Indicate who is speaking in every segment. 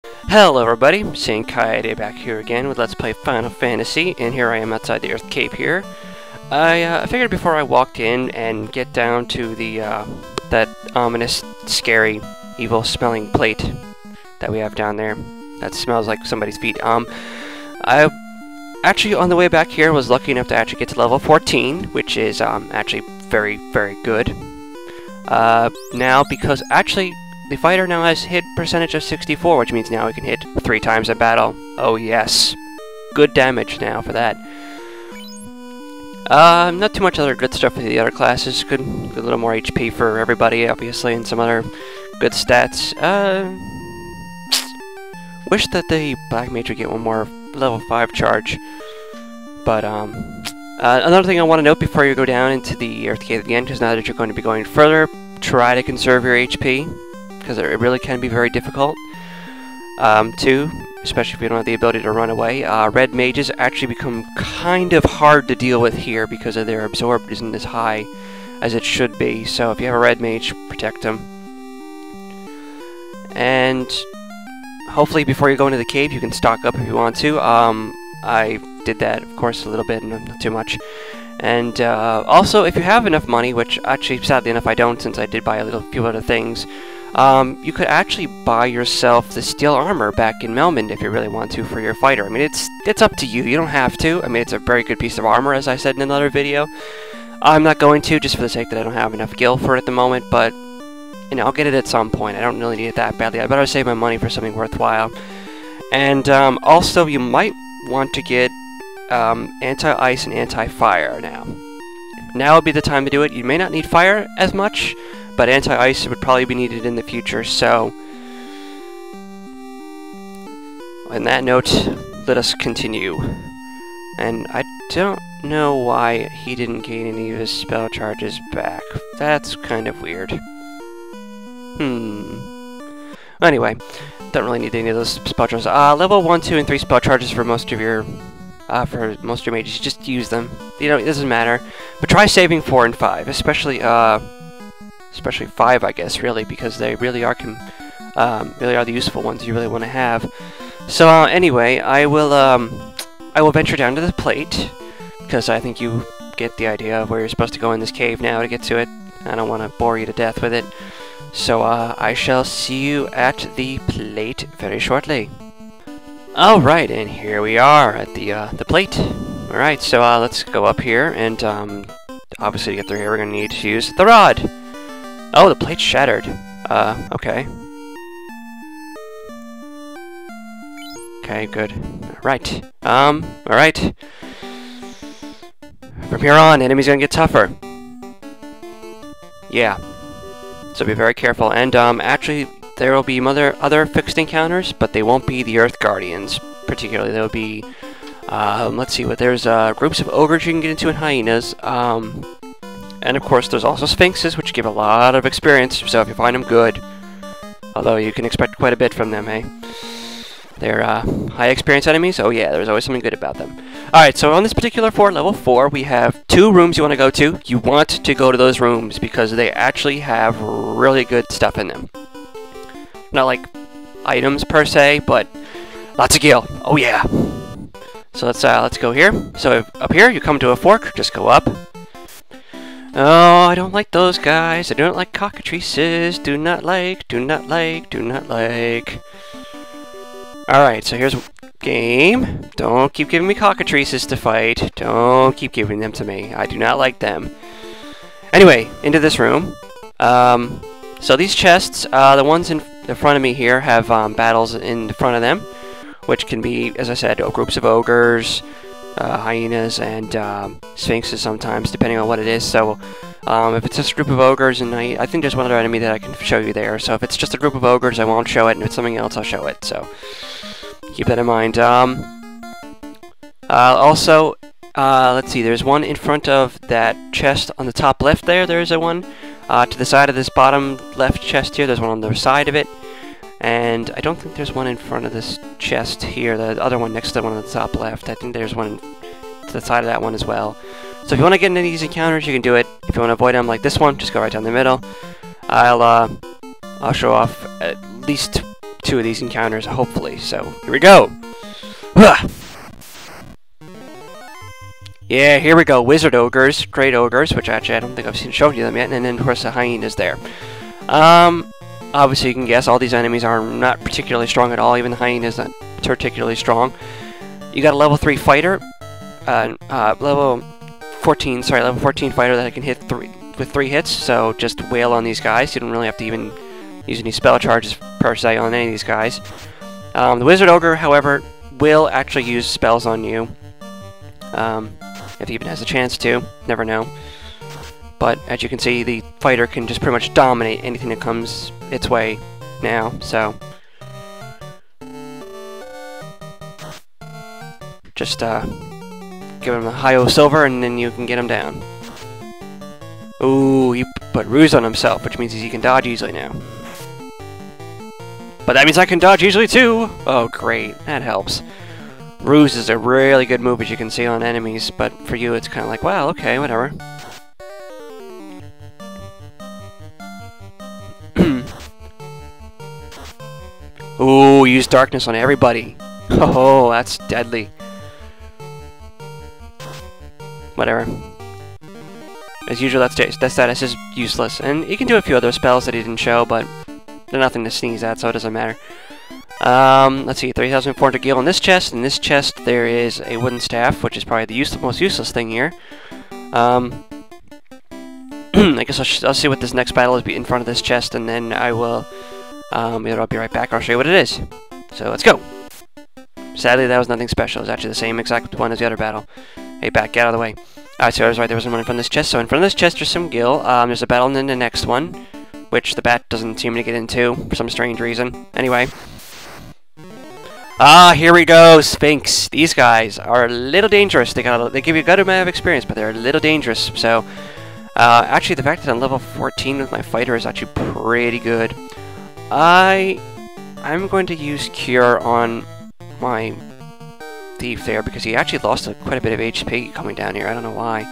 Speaker 1: Hello everybody, Saint Kaede back here again with Let's Play Final Fantasy, and here I am outside the Earth Cave here. I figured before I walked in and get down to the, that ominous, scary, evil-smelling plate that we have down there that smells like somebody's feet, I actually, on the way back here, was lucky enough to actually get to level 14, which is, actually very, very good. Now, because actually, the fighter now has hit percentage of 64, which means now he can hit 3 times a battle. Oh yes. Good damage now for that. Not too much other good stuff for the other classes. Good little more HP for everybody, obviously, and some other good stats. Wish that the Black Mage would get one more level 5 charge. But, another thing I want to note before you go down into the Earth Cave again, because now that you're going to be going further, try to conserve your HP. Because it really can be very difficult, too, especially if you don't have the ability to run away. Red mages actually become kind of hard to deal with here because of their absorb isn't as high as it should be, so if you have a red mage, protect them. And hopefully before you go into the cave you can stock up if you want to. I did that, of course, a little bit, not too much. And also, if you have enough money, which actually, sadly enough, I don't, since I did buy a few other things, you could actually buy yourself the steel armor back in Melmond if you really want to for your fighter. I mean, it's up to you. You don't have to. I mean, it's a very good piece of armor, as I said in another video. I'm not going to, just for the sake that I don't have enough gil for it at the moment, but, you know, I'll get it at some point. I don't really need it that badly. I'd better save my money for something worthwhile. And, also, you might want to get anti-ice and anti-fire now. Now would be the time to do it. You may not need fire as much, but anti-ice would probably be needed in the future, so on that note, let us continue. And I don't know why he didn't gain any of his spell charges back. That's kind of weird. Anyway, don't really need any of those spell charges. Level 1, 2, and 3 spell charges for most of your mages. Just use them. You know, it doesn't matter. But try saving 4 and 5, especially 5, I guess, really, because they really are the useful ones you really want to have. So anyway, I will venture down to the plate because I think you get the idea of where you're supposed to go in this cave now to get to it. I don't want to bore you to death with it. So I shall see you at the plate very shortly. Alright, and here we are at the plate. Alright, so let's go up here, and obviously to get through here we're going to need to use the rod. Oh, the plate's shattered. Okay. Okay, good. Alright. Alright. From here on, enemies are gonna get tougher. Yeah. So be very careful. And, actually, there will be other fixed encounters, but they won't be the Earth Guardians, particularly. There will be, let's see, there's, groups of ogres you can get into and hyenas, and of course, there's also sphinxes, which give a lot of experience, so if you find them, good. Although you can expect quite a bit from them, eh? They're high experience enemies. Oh yeah, there's always something good about them. Alright, so on this particular floor, level 4, we have 2 rooms you want to go to. You want to go to those rooms because they actually have really good stuff in them. Not like items per se, but lots of gil. Oh yeah. So let's go here. So up here, you come to a fork, just go up. Oh, I don't like those guys. I don't like cockatrices. Do not like. Alright, so here's game. Don't keep giving me cockatrices to fight. Don't keep giving them to me. I do not like them. Anyway, into this room. So these chests, the ones in front of me here have battles in front of them, which can be, as I said, groups of ogres, hyenas, and sphinxes sometimes, depending on what it is. So if it's just a group of ogres, and I think there's one other enemy that I can show you there. So if it's just a group of ogres, I won't show it, and if it's something else, I'll show it. So keep that in mind. Also, let's see, there's one in front of that chest on the top left there. There's a one. To the side of this bottom left chest here, there's one on the side of it. And I don't think there's one in front of this chest here, the other one next to the one on the top left. I think there's one to the side of that one as well. So if you want to get into these encounters, you can do it. If you want to avoid them like this one, just go right down the middle. I'll show off at least 2 of these encounters, hopefully. So, here we go! Huh. Yeah, here we go. Wizard Ogres, Great Ogres, which actually I don't think I've shown you them yet, and then of course the Hyenas there. Obviously you can guess all these enemies are not particularly strong at all, even the Hyenas not particularly strong. You got a level 3 fighter, level 14 fighter that can hit with 3 hits, so just wail on these guys. You don't really have to even use any spell charges per se on any of these guys. The Wizard Ogre, however, will actually use spells on you. If he even has a chance to, never know. But as you can see, the fighter can just pretty much dominate anything that comes its way now, so just give him a high-o silver and then you can get him down. Ooh, he put ruse on himself, which means he can dodge easily now. But that means I can dodge easily too! Oh great, that helps. Ruse is a really good move, as you can see on enemies, but for you it's kind of like, well, okay, whatever. Ooh, use darkness on everybody. Oh, that's deadly. Whatever. As usual, that status is useless, and you can do a few other spells that he didn't show, but they're nothing to sneeze at, so it doesn't matter. Let's see, 3,400 gil in this chest. In this chest, there is a wooden staff, which is probably the most useless thing here. I guess I'll see what this next battle is in front of this chest, and then I will, I'll be right back. I'll show you what it is. So let's go. Sadly, that was nothing special. It was actually the same exact one as the other battle. Hey, back, get out of the way. Alright, so I was right, there was one in front of this chest. So in front of this chest, there's some gil. There's a battle in the next one, which the bat doesn't seem to get into for some strange reason. Anyway. Here we go, Sphinx. These guys are a little dangerous. They give you a good amount of experience, but they're a little dangerous. So, actually, the fact that I'm level 14 with my fighter is actually pretty good. I'm going to use Cure on my thief there because he actually lost quite a bit of HP coming down here. I don't know why.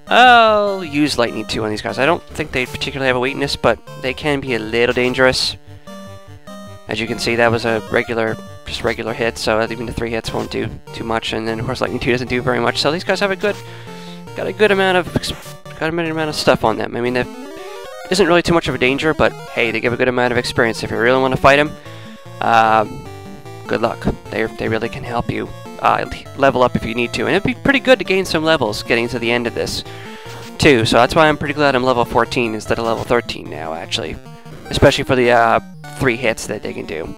Speaker 1: I'll use Lightning too on these guys. I don't think they particularly have a weakness, but they can be a little dangerous. As you can see, that was a just regular hit, so even the 3 hits won't do too much, and then of course Lightning 2 doesn't do very much, so these guys have got a good amount of stuff on them. I mean, that isn't really too much of a danger, but hey, they give a good amount of experience. If you really want to fight them, good luck. They really can help you level up if you need to, and it'd be pretty good to gain some levels getting to the end of this, too, so that's why I'm pretty glad I'm level 14 instead of level 13 now, actually. Especially for the 3 hits that they can do.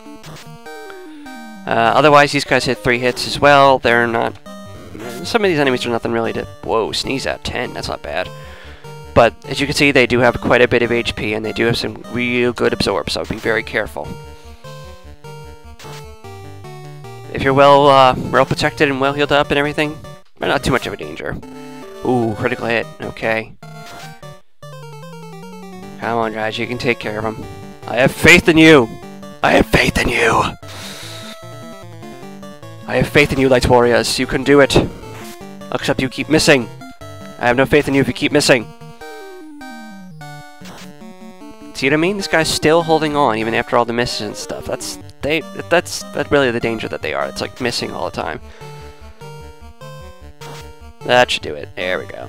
Speaker 1: Otherwise, these guys hit 3 hits as well. They're not... Some of these enemies are nothing really to... Whoa, sneeze at 10. That's not bad. But, as you can see, they do have quite a bit of HP, and they do have some real good absorb, so be very careful. If you're well protected and well healed up and everything, they're not too much of a danger. Ooh, critical hit. Okay. Come on, guys, you can take care of him. I have faith in you! I have faith in you! I have faith in you, Light Warriors. You can do it. Except you keep missing. I have no faith in you if you keep missing. See what I mean? This guy's still holding on, even after all the misses and stuff. That's really the danger that they are. It's like missing all the time. That should do it. There we go.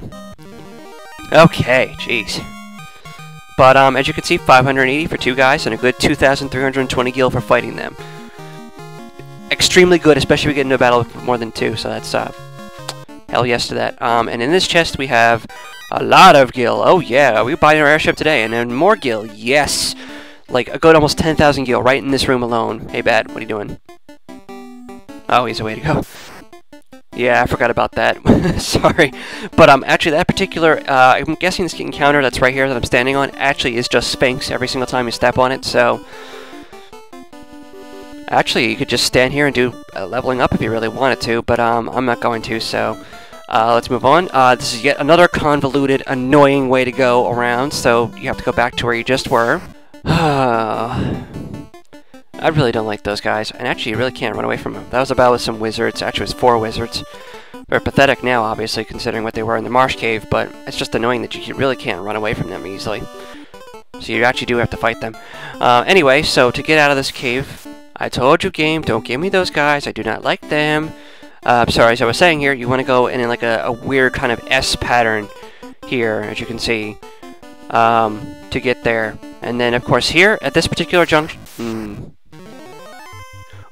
Speaker 1: Okay, jeez. But, as you can see, 580 for 2 guys, and a good 2,320 gil for fighting them. Extremely good, especially if we get into a battle with more than 2, so that's, hell yes to that. And in this chest we have a lot of gil. Oh yeah, we buying our airship today, and then more gil, yes! Like, a good almost 10,000 gil right in this room alone. Hey, Bat, what are you doing? Oh, he's a way to go. Yeah, I forgot about that. Sorry. But actually that particular, I'm guessing this encounter that's right here that I'm standing on actually is just Sphinx every single time you step on it, so... Actually, you could just stand here and do leveling up if you really wanted to, but I'm not going to, so... let's move on. This is yet another convoluted, annoying way to go around, so you have to go back to where you just were. I really don't like those guys, and actually you really can't run away from them. That was a battle with some wizards. Actually, it was 4 wizards. They're pathetic now, obviously, considering what they were in the marsh cave, but it's just annoying that you really can't run away from them easily. So you actually do have to fight them. Anyway, so to get out of this cave, I told you, game, don't give me those guys. I do not like them. Sorry, as I was saying here, you want to go in like a weird kind of S pattern here, as you can see, to get there. And then, of course, here at this particular junction...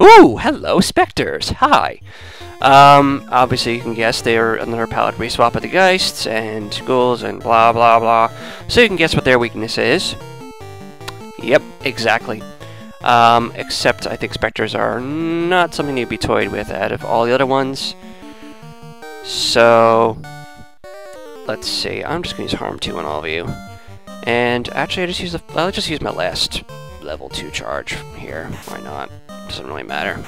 Speaker 1: Ooh, hello, specters. Hi. Obviously, you can guess they're another palette reswap of the Geists and ghouls and blah, blah, blah. So you can guess what their weakness is. Yep, exactly. Except I think specters are not something to be toyed with out of all the other ones. So, let's see. I'm just going to use Harm 2 on all of you. And actually, I'll just use my last level 2 charge here. Why not? Doesn't really matter.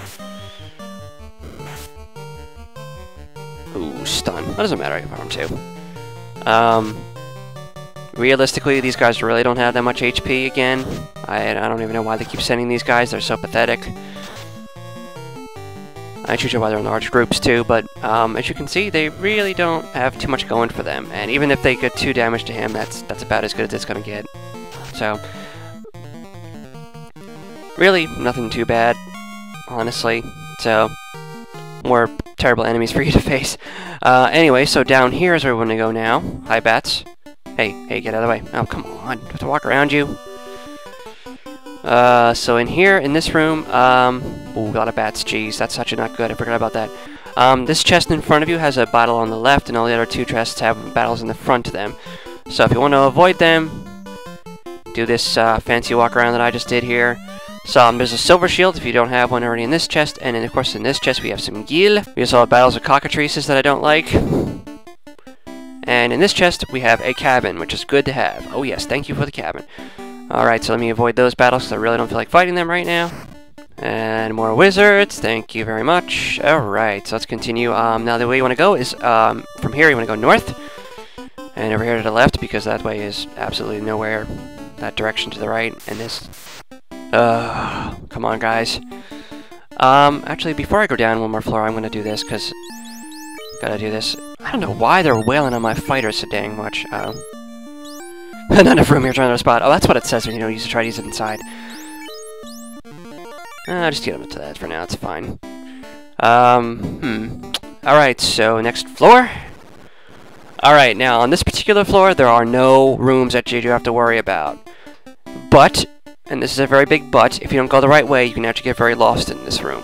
Speaker 1: Ooh, stun. That doesn't matter, I have Harm 2. Realistically, these guys really don't have that much HP again. I don't even know why they keep sending these guys. They're so pathetic. I choose why they're in large groups too, but as you can see, they really don't have too much going for them. And even if they get 2 damage to him, that's about as good as it's going to get. So, really, nothing too bad, honestly. So, more terrible enemies for you to face. Anyway, so down here is where we want to go now. Hi, bats. Hey, get out of the way. Oh, come on. Do I have to walk around you? So in here, in this room, ooh, a lot of bats. Jeez, that's actually not good. I forgot about that. This chest in front of you has a battle on the left, and all the other 2 chests have battles in the front of them. So if you want to avoid them, do this fancy walk around that I just did here. So there's a silver shield if you don't have one already in this chest, and then, of course, in this chest we have some gil. We also have battles with cockatrices that I don't like. And in this chest, we have a cabin, which is good to have. Oh yes, thank you for the cabin. Alright, so let me avoid those battles, because I really don't feel like fighting them right now. And more wizards, thank you very much. Alright, so let's continue. Now the way you want to go is, from here you want to go north. And over here to the left, because that way is absolutely nowhere. That direction to the right, and this... come on, guys. Actually, before I go down one more floor, I'm going to do this, because... Gotta do this. I don't know why they're wailing on my fighters so dang much. Not enough room here trying to spot. Oh, that's what it says when you don't try to use it inside. Just get them to that for now. It's fine. Alright, so next floor. Alright, now on this particular floor, there are no rooms that you do have to worry about. But, and this is a very big but, if you don't go the right way, you can actually get very lost in this room.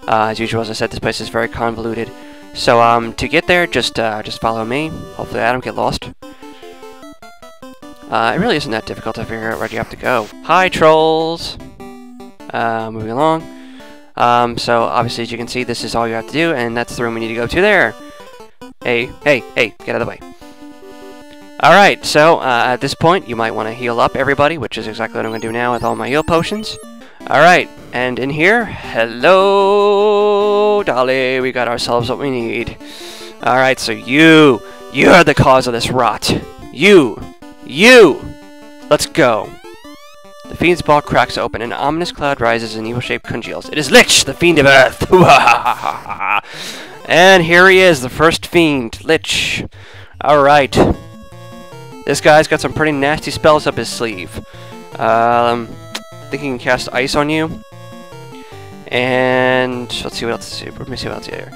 Speaker 1: As usual, as I said, this place is very convoluted. So, to get there, just follow me. Hopefully I don't get lost. It really isn't that difficult to figure out where you have to go. Hi, trolls! Moving along. So, obviously, as you can see, this is all you have to do, and that's the room we need to go to there. Hey, get out of the way. Alright, so, at this point, you might want to heal up everybody, which is exactly what I'm going to do now with all my heal potions. Alright, and in here, hello, Dolly, we got ourselves what we need. Alright, so you're the cause of this rot. You! Let's go. The Fiend's ball cracks open, an ominous cloud rises and evil-shaped congeals. It is Lich, the Fiend of Earth! And here he is, the first Fiend, Lich. Alright. This guy's got some pretty nasty spells up his sleeve. I think he can cast ice on you. And let's see what else. Let me see what else here.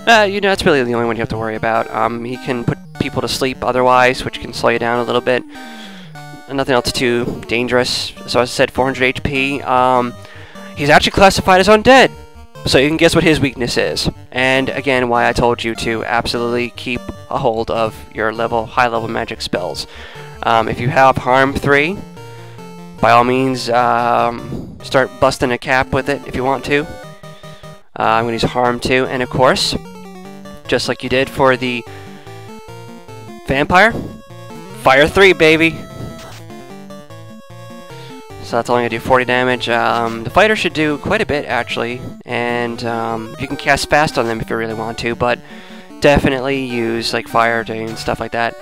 Speaker 1: That's really the only one you have to worry about. He can put people to sleep otherwise, which can slow you down a little bit. And nothing else too dangerous. So as I said, 400 HP. He's actually classified as undead. So you can guess what his weakness is. And again, why I told you to absolutely keep a hold of your high level magic spells. If you have Harm 3, by all means, start busting a cap with it if you want to. I'm going to use Harm 2, and of course, just like you did for the vampire, Fire 3, baby! So that's only going to do 40 damage. The fighter should do quite a bit, actually, and you can cast fast on them if you really want to, but definitely use like Fire and stuff like that.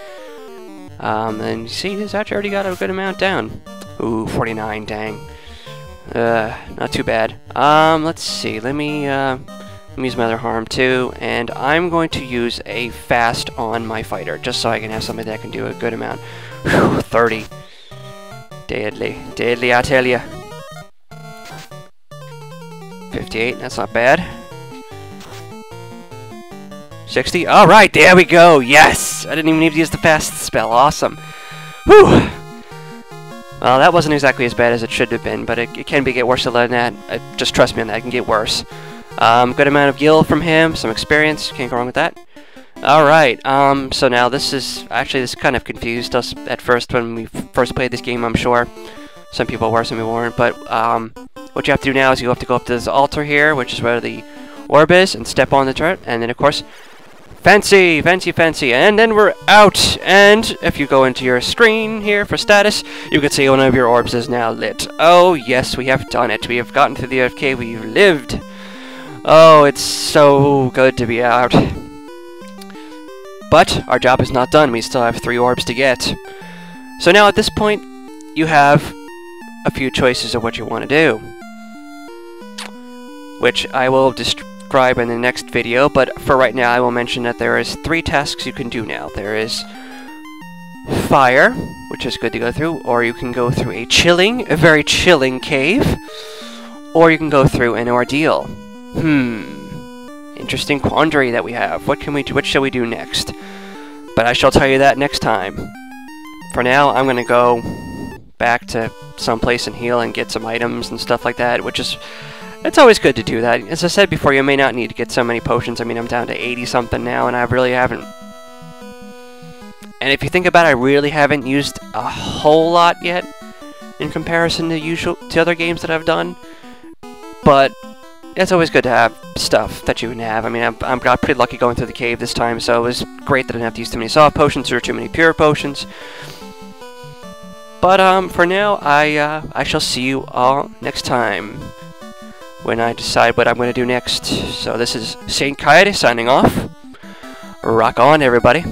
Speaker 1: And you see, he's actually already got a good amount down. Ooh, 49, dang. Not too bad. Let's see, let me use my other Harm too, and I'm going to use a fast on my fighter, just so I can have somebody that can do a good amount. Whew, 30. Deadly. Deadly, I tell ya. 58, that's not bad. 60, alright, there we go, yes! I didn't even need to use the fast spell, awesome. Whew! Well, that wasn't exactly as bad as it should have been, but it can get worse than that. Just trust me on that, it can get worse. Good amount of gil from him, some experience, can't go wrong with that. Alright, so now this kind of confused us at first when we first played this game, I'm sure. Some people were, some people weren't, but what you have to do now is you have to go up to this altar here, which is where the orb is, and step on the turret, and then of course, fancy, fancy, fancy, and then we're out, and if you go into your screen here for status, you can see one of your orbs is now lit. Oh yes, we have done it, we have gotten to the AFK, we've lived. Oh, it's so good to be out. But our job is not done, we still have 3 orbs to get. So now at this point, you have a few choices of what you want to do, which I will describe in the next video, but for right now I will mention that there is 3 tasks you can do now. There is fire, which is good to go through, or you can go through a very chilling cave, or you can go through an ordeal. Interesting quandary that we have. What shall we do next? But I shall tell you that next time. For now, I'm gonna go back to someplace and heal and get some items and stuff like that, which is... It's always good to do that. As I said before, you may not need to get so many potions. I mean, I'm down to 80-something now, and I really haven't... And if you think about it, I really haven't used a whole lot yet in comparison to other games that I've done. But it's always good to have stuff that you can have. I mean, I got pretty lucky going through the cave this time, so it was great that I didn't have to use too many soft potions or too many pure potions. But for now, I shall see you all next time when I decide what I'm going to do next. So this is St. Kite signing off. Rock on, everybody.